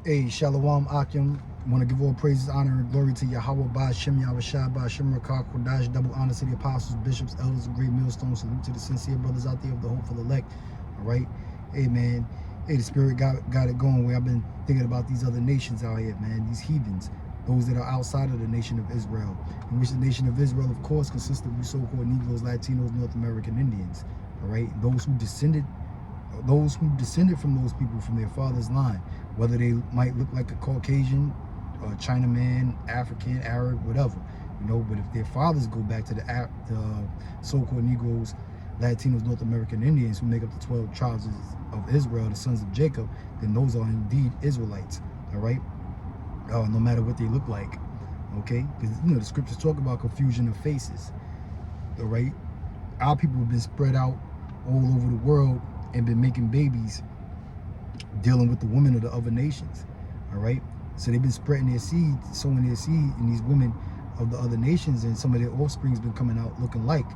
Hey, Shalom Akim. Want to give all praises, honor, and glory to Yahweh, Ba'ashem, Yahushua, Ba'ashem, Rakah, Kodash, double honor to the apostles, bishops, elders, and great millstones. Salute to the sincere brothers out there of the hopeful elect. All right. Hey, man. Hey, the Spirit got it going where I've been thinking about these other nations out here, man. These heathens, those that are outside of the nation of Israel, in which the nation of Israel, of course, consists of so-called Negroes, Latinos, North American Indians. All right. Those who descended from those people from their father's line, whether they might look like a Caucasian, Chinaman, African, Arab, whatever, you know. But if their fathers go back to the so-called Negroes, Latinos, North American Indians, who make up the 12 tribes of Israel, the sons of Jacob, then those are indeed Israelites. All right, no matter what they look like. Okay, because you know the scriptures talk about confusion of faces. All right, our people have been spread out all over the world and been making babies, dealing with the women of the other nations. All right, so they've been spreading their seed, sowing their seed in these women of the other nations, and some of their offspring's been coming out looking like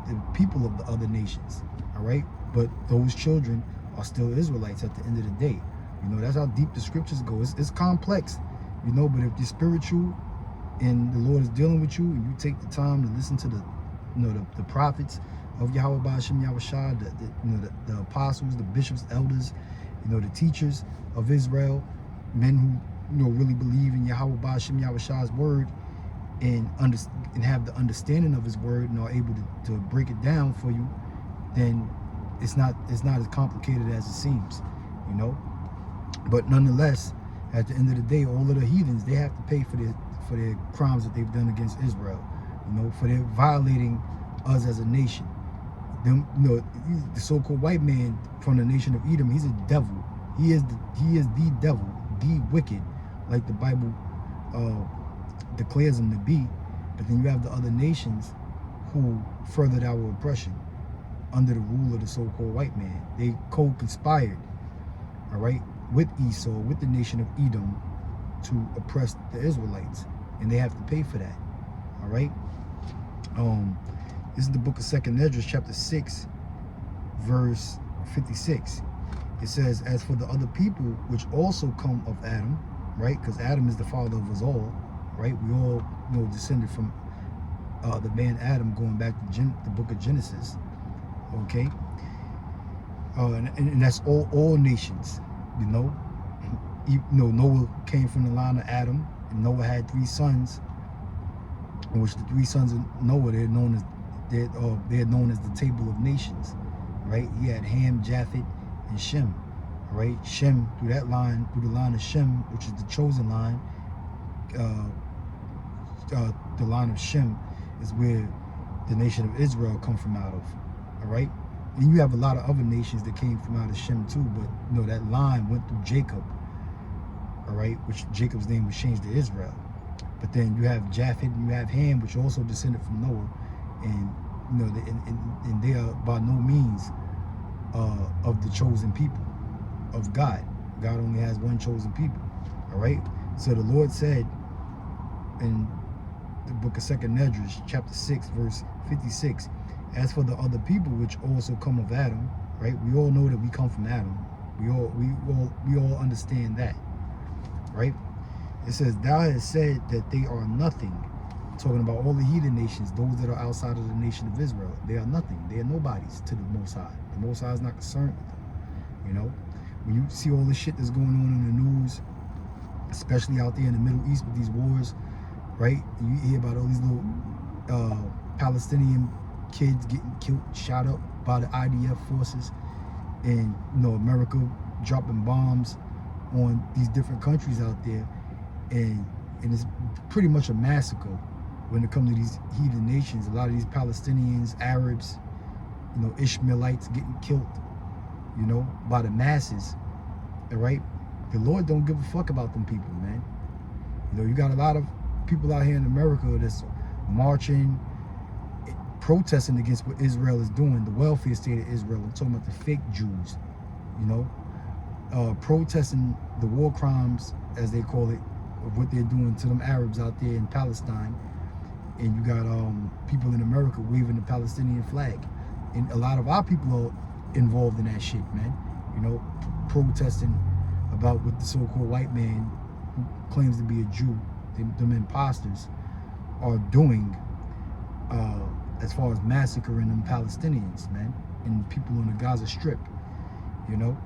the people of the other nations. All right, but those children are still Israelites at the end of the day. You know, that's how deep the scriptures go. It's complex, you know, but if you're spiritual and the Lord is dealing with you, and you take the time to listen to the prophets of Yahweh Ba'ashem Yahushua, the apostles, the bishops, elders, you know, the teachers of Israel, men who, you know, really believe in Yahweh Ba'ashem Yahushua's word and have the understanding of his word and are able to break it down for you, then it's not as complicated as it seems, you know. But nonetheless, at the end of the day, all of the heathens, they have to pay for their crimes that they've done against Israel, you know, for their violating us as a nation. Them, you know, the so-called white man from the nation of Edom, he's a devil. He is the devil, the wicked, like the Bible declares him to be. But then you have the other nations who furthered our oppression under the rule of the so-called white man. They co-conspired, all right, with Esau, with the nation of Edom, to oppress the Israelites, and they have to pay for that. All right. This is the book of 2nd Esdras, chapter 6, verse 56. It says, as for the other people which also come of Adam, right? Because Adam is the father of us all, right? We all, you know, descended from the man Adam, going back to the book of Genesis, okay? And that's all nations, you know. You know, Noah came from the line of Adam, and Noah had 3 sons, in which the 3 sons of Noah, they're known as the table of nations, right? He had Ham, Japheth, and Shem, right? Shem, through the line of Shem, which is the chosen line, the line of Shem is where the nation of Israel come from out of, all right? And you have a lot of other nations that came from out of Shem too, but you know, that line went through Jacob, all right? Which Jacob's name was changed to Israel. But then you have Japheth and you have Ham, which also descended from Noah. And you know, and they are by no means of the chosen people of God. God only has one chosen people. All right. So the Lord said in the book of 2nd Esdras, chapter 6, verse 56, as for the other people which also come of Adam, right? We all know that we come from Adam. We all understand that, right? It says, thou hast said that they are nothing. Talking about all the heathen nations, those that are outside of the nation of Israel. They are nothing. They are nobodies to the Most High. The Most High is not concerned with them. You know, when you see all the shit that's going on in the news, especially out there in the Middle East with these wars, right? You hear about all these little Palestinian kids getting killed, shot up by the IDF forces, and you know, America dropping bombs on these different countries out there, and it's pretty much a massacre. When it comes to these heathen nations, a lot of these Palestinians, Arabs, you know, Ishmaelites getting killed, you know, by the masses, all right? The Lord don't give a fuck about them people, man. You know, you got a lot of people out here in America that's marching, protesting against what Israel is doing, the welfare state of Israel. I'm talking about the fake Jews, you know, protesting the war crimes, as they call it, of what they're doing to them Arabs out there in Palestine. And you got people in America waving the Palestinian flag. And a lot of our people are involved in that shit, man. You know, protesting about what the so-called white man who claims to be a Jew, them imposters, are doing as far as massacring them Palestinians, man, and people on the Gaza Strip, you know.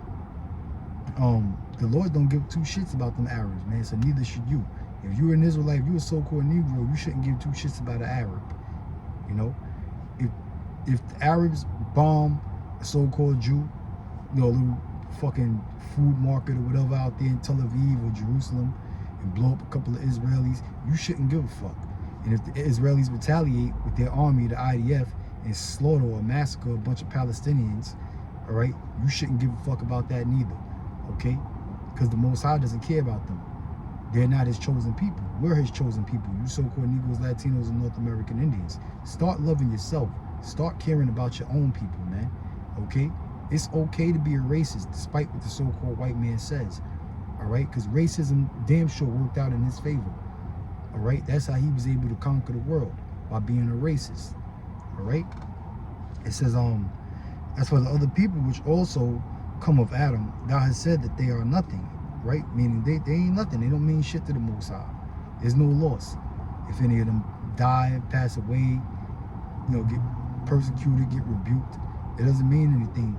The Lord don't give two shits about them Arabs, man, so neither should you. If you're an Israelite, if you're a so-called Negro, you shouldn't give two shits about an Arab, you know. If the Arabs bomb a so-called Jew, you know, a little fucking food market or whatever out there in Tel Aviv or Jerusalem, and blow up a couple of Israelis, you shouldn't give a fuck. And if the Israelis retaliate with their army, the IDF, and slaughter or massacre a bunch of Palestinians, all right, you shouldn't give a fuck about that neither, okay? Because the Most High doesn't care about them. They're not his chosen people. We're his chosen people. You so-called Negroes, Latinos, and North American Indians. Start loving yourself. Start caring about your own people, man, okay? It's okay to be a racist, despite what the so-called white man says, all right? Because racism damn sure worked out in his favor. All right, that's how he was able to conquer the world, by being a racist. All right, it says, as for the other people which also come of Adam, thou hast said that they are nothing, right? Meaning they ain't nothing. They don't mean shit to the Most High. There's no loss. If any of them die, pass away, you know, get persecuted, get rebuked, it doesn't mean anything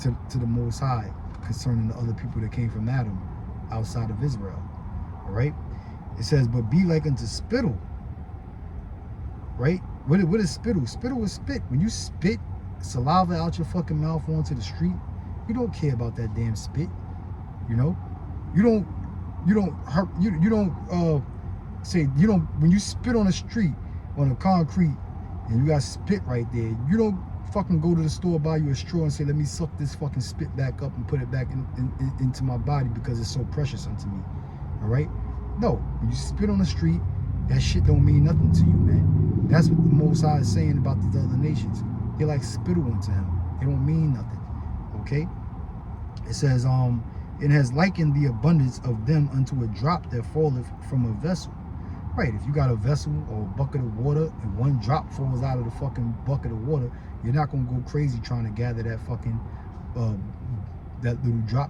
to the Most High concerning the other people that came from Adam outside of Israel. All right. It says, but be like unto spittle, right? What is spittle? Spittle is spit. When you spit saliva out your fucking mouth onto the street, you don't care about that damn spit, you know? You don't hurt, you don't say, you don't, when you spit on the street, on the concrete, and you got spit right there, you don't fucking go to the store, buy you a straw and say, let me suck this fucking spit back up and put it back into my body because it's so precious unto me, all right? No, when you spit on the street, that shit don't mean nothing to you, man. That's what the Most High is saying about these other nations. They're like spittle unto him. They don't mean nothing, okay? It says, it has likened the abundance of them unto a drop that falleth from a vessel. Right, if you got a vessel or a bucket of water and one drop falls out of the fucking bucket of water, you're not going to go crazy trying to gather that fucking, that little drop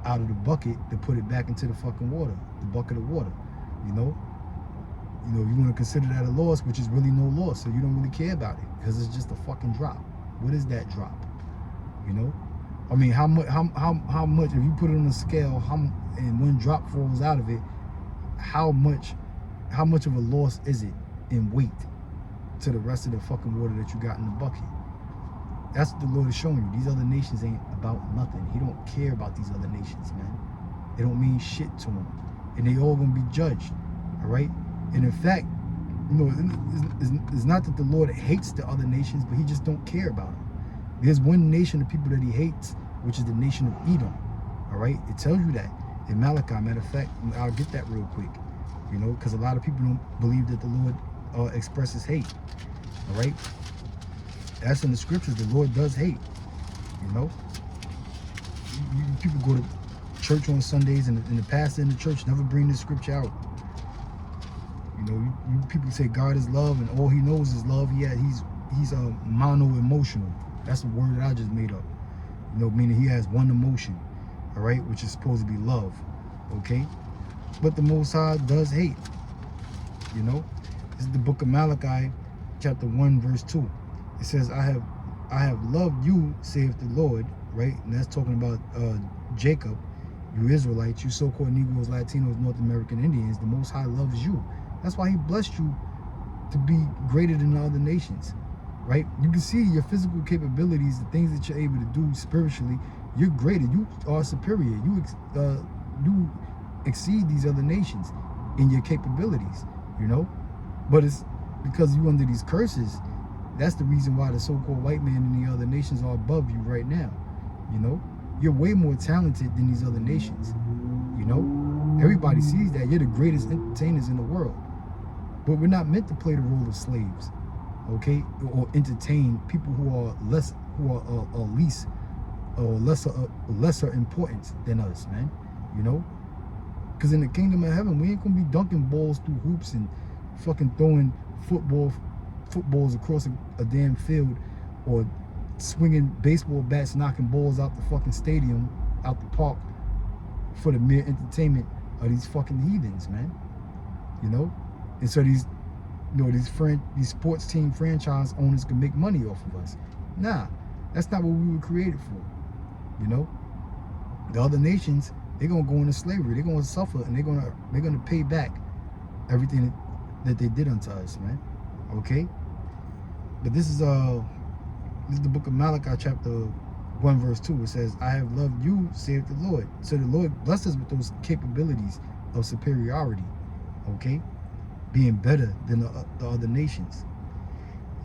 out of the bucket to put it back into the fucking water, the bucket of water, you know? You know, you want to consider that a loss, which is really no loss, so you don't really care about it because it's just a fucking drop. What is that drop? You know? I mean, how much, if you put it on a scale, and one drop falls out of it, how much of a loss is it in weight to the rest of the fucking water that you got in the bucket? That's what the Lord is showing you. These other nations ain't about nothing. He don't care about these other nations, man. They don't mean shit to him. And they all gonna be judged, all right? And in fact, you know, it's not that the Lord hates the other nations, but he just don't care about them. There's one nation of people that he hates, which is the nation of Edom, all right? It tells you that in Malachi. Matter of fact, I'll get that real quick, you know, because a lot of people don't believe that the Lord expresses hate, all right? That's in the scriptures. The Lord does hate, you know. People go to church on Sundays, and the pastor in the church never bring this scripture out. You know, you people say God is love, and all he knows is love. He's mono-emotional. That's a word that I just made up. You know, meaning he has one emotion, all right, which is supposed to be love, okay? But the Most High does hate, you know. This is the book of Malachi, chapter 1, verse 2. It says, I have loved you, saith the Lord, right? And that's talking about Jacob, you Israelites, you so-called Negroes, Latinos, North American Indians. The Most High loves you. That's why he blessed you to be greater than the other nations, right? You can see your physical capabilities, the things that you're able to do spiritually. You're greater. You are superior. You exceed these other nations in your capabilities, you know? But it's because you under these curses. That's the reason why the so-called white man and the other nations are above you right now, you know? You're way more talented than these other nations, you know? Everybody sees that. You're the greatest entertainers in the world. But we're not meant to play the role of slaves, okay? Or entertain people who are lesser importance than us, man, you know? Because in the kingdom of heaven, we ain't gonna be dunking balls through hoops and fucking throwing footballs across a damn field, or swinging baseball bats, knocking balls out the fucking stadium, out the park, for the mere entertainment of these fucking heathens, man. You know? And so these, you know, these sports team franchise owners can make money off of us. Nah, that's not what we were created for. You know? The other nations, they're gonna go into slavery, they're gonna suffer, and they're gonna pay back everything that they did unto us, man. Okay? But this is the book of Malachi, chapter 1, verse 2. It says, I have loved you, saith the Lord. So the Lord blessed us with those capabilities of superiority, okay? Being better than the other nations.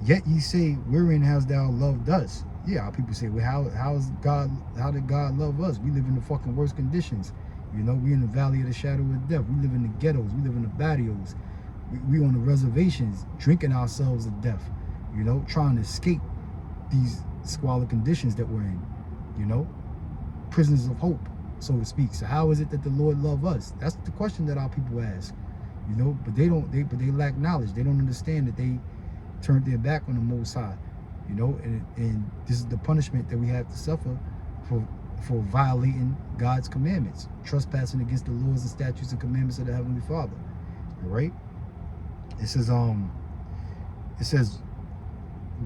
Yet ye say, wherein hast thou loved us? Yeah, our people say, well, how did God love us? We live in the fucking worst conditions. You know, we in the valley of the shadow of death. We live in the ghettos. We live in the barrios. We on the reservations, drinking ourselves to death. You know, trying to escape these squalid conditions that we're in. You know, prisoners of hope, so to speak. So how is it that the Lord love us? That's the question that our people ask. You know, but they lack knowledge. They don't understand that they turned their back on the Most High. You know, and this is the punishment that we have to suffer for violating God's commandments, trespassing against the laws and statutes and commandments of the Heavenly Father. All right. It says,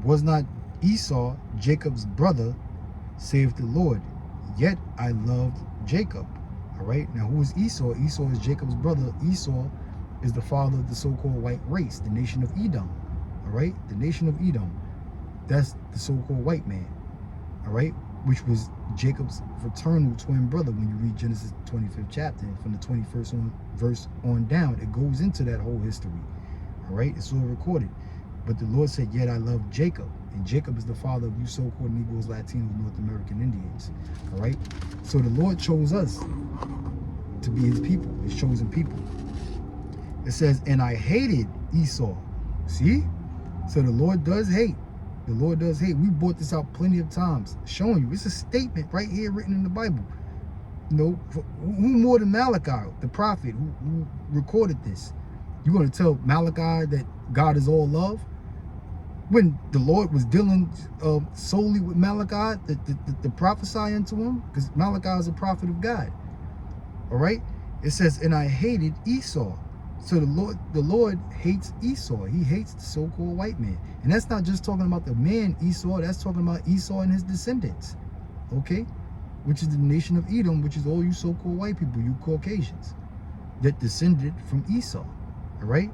was not Esau Jacob's brother, saith the Lord, yet I loved Jacob. All right. Now, who is Esau? Esau is Jacob's brother. Esau is the father of the so-called white race, the nation of Edom. All right. The nation of Edom. That's the so-called white man. All right. Which was Jacob's fraternal twin brother. When you read Genesis 25th chapter, from the 21st verse on down, it goes into that whole history. All right. It's all recorded. But the Lord said, yet I love Jacob. And Jacob is the father of you so-called Negroes, Latinos, North American Indians. All right. So the Lord chose us to be his people, his chosen people. It says, and I hated Esau. See? So the Lord does hate. The Lord does hate. We brought this out plenty of times, showing you. It's a statement right here written in the Bible. You know, who more than Malachi, the prophet, who recorded this? You're going to tell Malachi that God is all love? When the Lord was dealing solely with Malachi, the prophesy unto him, because Malachi is a prophet of God. All right? It says, and I hated Esau. So the Lord hates Esau. He hates the so-called white man. And that's not just talking about the man Esau, that's talking about Esau and his descendants. Okay? Which is the nation of Edom, which is all you so-called white people, you Caucasians, that descended from Esau. All right?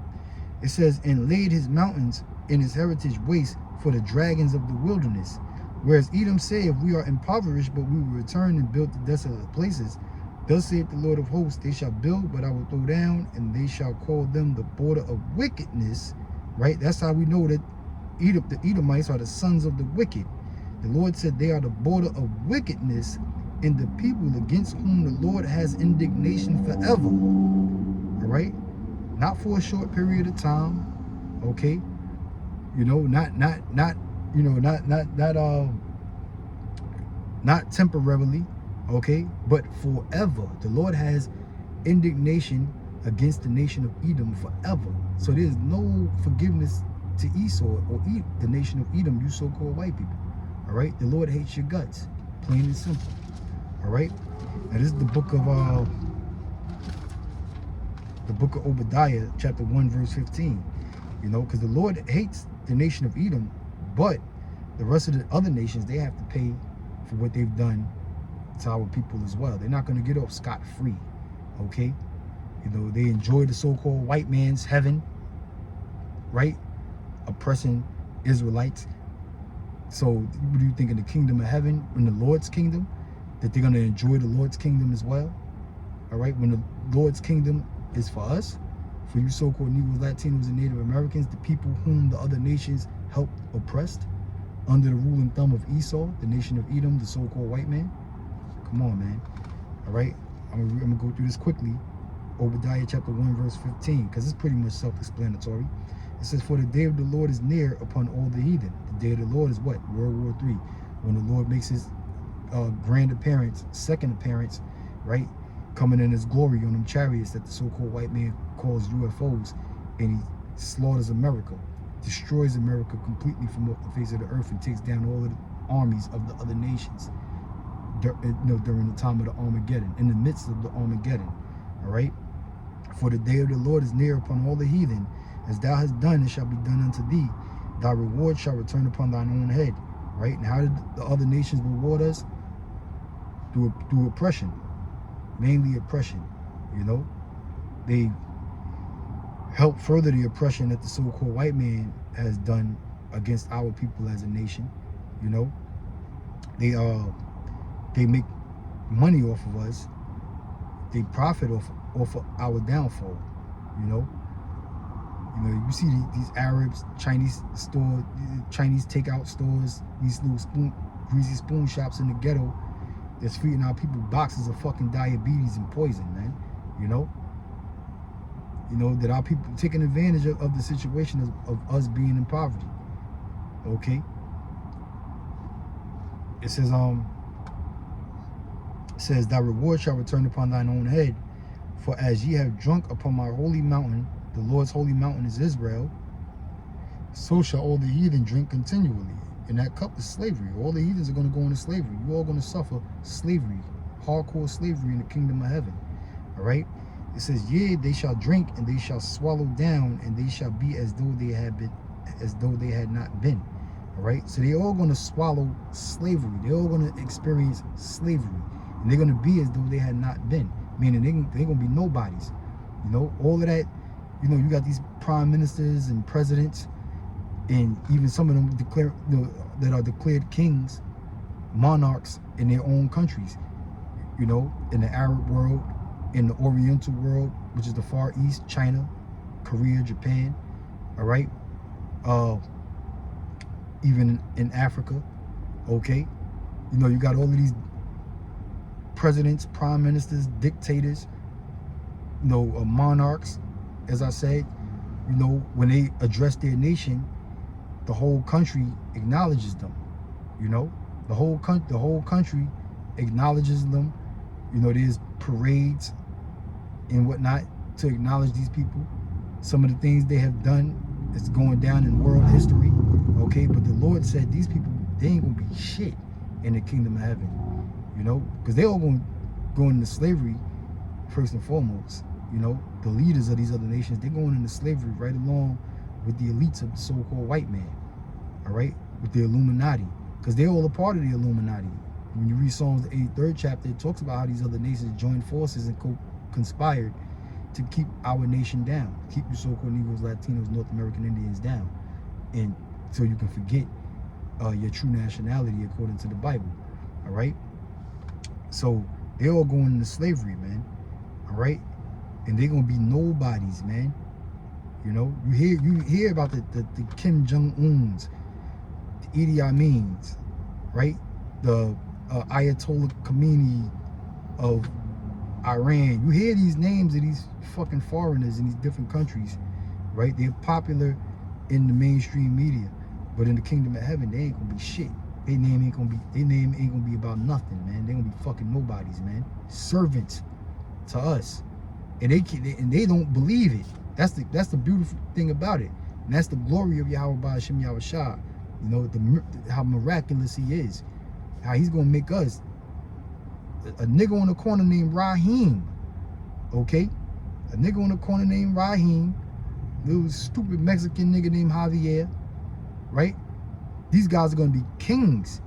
It says, and laid his mountains in his heritage waste for the dragons of the wilderness. Whereas Edom saith, we are impoverished, but we will return and build the desolate places. Thus saith the Lord of hosts, they shall build, but I will throw down, and they shall call them the border of wickedness. Right? That's how we know that the Edomites are the sons of the wicked. The Lord said they are the border of wickedness, and the people against whom the Lord has indignation forever. All right? Not for a short period of time. Okay? You know, not temporarily. Okay, but forever. The Lord has indignation against the nation of Edom forever. So there's no forgiveness to Esau or the nation of Edom, you so-called white people. All right, the Lord hates your guts, plain and simple. All right, now this is the book of Obadiah, chapter 1, verse 15. You know, because the Lord hates the nation of Edom, but the rest of the other nations, they have to pay for what they've done to our people as well. They're not going to get off scot-free. Okay, you know, they enjoy the so-called white man's heaven, right? Oppressing Israelites. So what do you think in the kingdom of heaven, in the Lord's kingdom, that they're going to enjoy the Lord's kingdom as well? All right, when the Lord's kingdom is for us, for you so-called Negroes, Latinos, and Native Americans, the people whom the other nations helped oppressed under the rule and thumb of Esau, the nation of Edom, the so-called white man. Come on, man. All right, I'm gonna go through this quickly. Obadiah chapter 1, verse 15, because it's pretty much self-explanatory. It says, for the day of the Lord is near upon all the heathen. The day of the Lord is what? World War III. When the Lord makes his grand appearance, second appearance, right? Coming in his glory on them chariots that the so-called white man calls UFOs, and he slaughters America, destroys America completely from off the face of the earth, and takes down all of the armies of the other nations. during the time of the Armageddon, in the midst of the Armageddon. All right. For the day of the Lord is near upon all the heathen. As thou hast done, it shall be done unto thee. Thy reward shall return upon thine own head. Right? And how did the other nations reward us? Through oppression. Mainly oppression. You know? They help further the oppression that the so-called white man has done against our people as a nation. You know? They make money off of us. They profit off of our downfall. You know? You see these Arabs, Chinese stores, Chinese takeout stores, these little greasy spoon shops in the ghetto that's feeding our people boxes of fucking diabetes and poison, man. You know, that our people taking advantage of the situation of us being in poverty. Okay? It says, thy reward shall return upon thine own head, for as ye have drunk upon my holy mountain, the Lord's holy mountain is Israel, so shall all the heathen drink continually. And that cup is slavery. All the heathens are going to go into slavery. You're all going to suffer slavery, hardcore slavery in the kingdom of heaven. All right? It says, yea, they shall drink, and they shall swallow down, and they shall be as though they had not been. All right? So they're all going to swallow slavery. They're all going to experience slavery. And they're going to be as though they had not been. Meaning they're going to be nobodies. You know, all of that. You know, you got these prime ministers and presidents, and even some of them that are declared kings, monarchs in their own countries. You know, in the Arab world, in the Oriental world, which is the Far East, China, Korea, Japan. All right, even in Africa. Okay, you know, you got all of these presidents, prime ministers, dictators. You know, monarchs. As I said, you know, when they address their nation, the whole country acknowledges them. You know, the whole country acknowledges them. You know, there's parades and whatnot to acknowledge these people. Some of the things they have done is going down in world history. Okay, but the Lord said these people, they ain't gonna be shit in the kingdom of heaven. You know, because they all gonna go into slavery first and foremost. You know, the leaders of these other nations, they're going into slavery right along with the elites of the so-called white man. All right, with the Illuminati, because they're all a part of the Illuminati. When you read Psalms, the 83rd chapter, it talks about how these other nations joined forces and conspired to keep our nation down, keep the so-called Negroes, Latinos, North American Indians down, and so you can forget your true nationality according to the Bible. All right, so they're all going into slavery, man. All right. And they're gonna be nobodies, man. You know, you hear about the Kim Jong-uns, the Idi Amins, right? The Ayatollah Khomeini of Iran. You hear these names of these fucking foreigners in these different countries, right? They're popular in the mainstream media, but in the kingdom of heaven, they ain't gonna be shit. Their name ain't gonna be about nothing, man. They're gonna be fucking nobodies, man. Servants to us. And they don't believe it. That's the beautiful thing about it. And that's the glory of Yahweh Ba'Shem Yahushua. You know, how miraculous he is. How he's gonna make us a nigga on the corner named Raheem. Okay? A nigga on the corner named Raheem. Little stupid Mexican nigga named Javier. Right? These guys are gonna be kings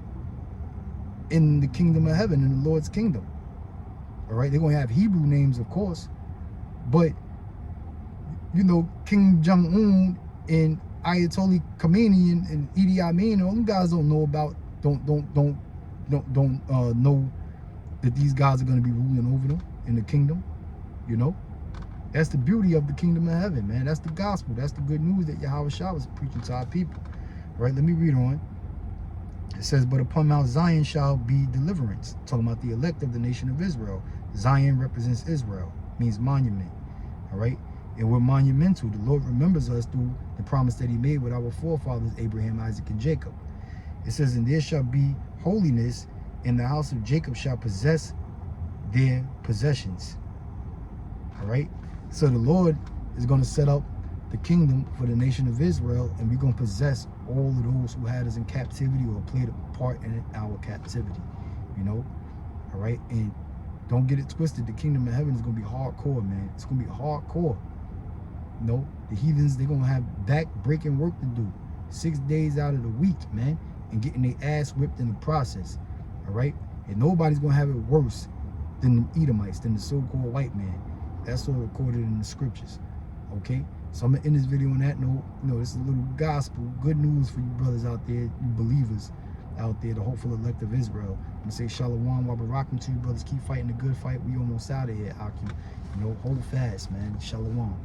in the kingdom of heaven, in the Lord's kingdom. All right? They're gonna have Hebrew names, of course. But, you know, Kim Jong-un and Ayatollah Khomeini and Idi Amin, all them guys don't know know that these guys are going to be ruling over them in the kingdom. You know, that's the beauty of the kingdom of heaven, man. That's the gospel. That's the good news that Yahweh Shah was preaching to our people. All right, let me read on. It says, but upon Mount Zion shall be deliverance. Talking about the elect of the nation of Israel. Zion represents Israel, means monument. All right, and we're monumental. The Lord remembers us through the promise that he made with our forefathers, Abraham, Isaac, and Jacob. It says, and there shall be holiness, and the house of Jacob shall possess their possessions. All right, so the Lord is going to set up the kingdom for the nation of Israel, and we're going to possess all of those who had us in captivity or played a part in our captivity. You know, All right, and don't get it twisted. The kingdom of heaven is gonna be hardcore, man. It's gonna be hardcore. You know, the heathens, they're gonna have back-breaking work to do 6 days out of the week, man, and getting their ass whipped in the process. All right, and nobody's gonna have it worse than the Edomites, than the so-called white man. That's all recorded in the scriptures. Okay, so I'm gonna end this video on that note. You know, this is a little gospel, good news for you brothers out there, you believers out there, the hopeful elect of Israel. I'm gonna say shalom while rocking to you brothers. Keep fighting the good fight. We almost out of here, Akim. You know, hold fast, man. Shalom.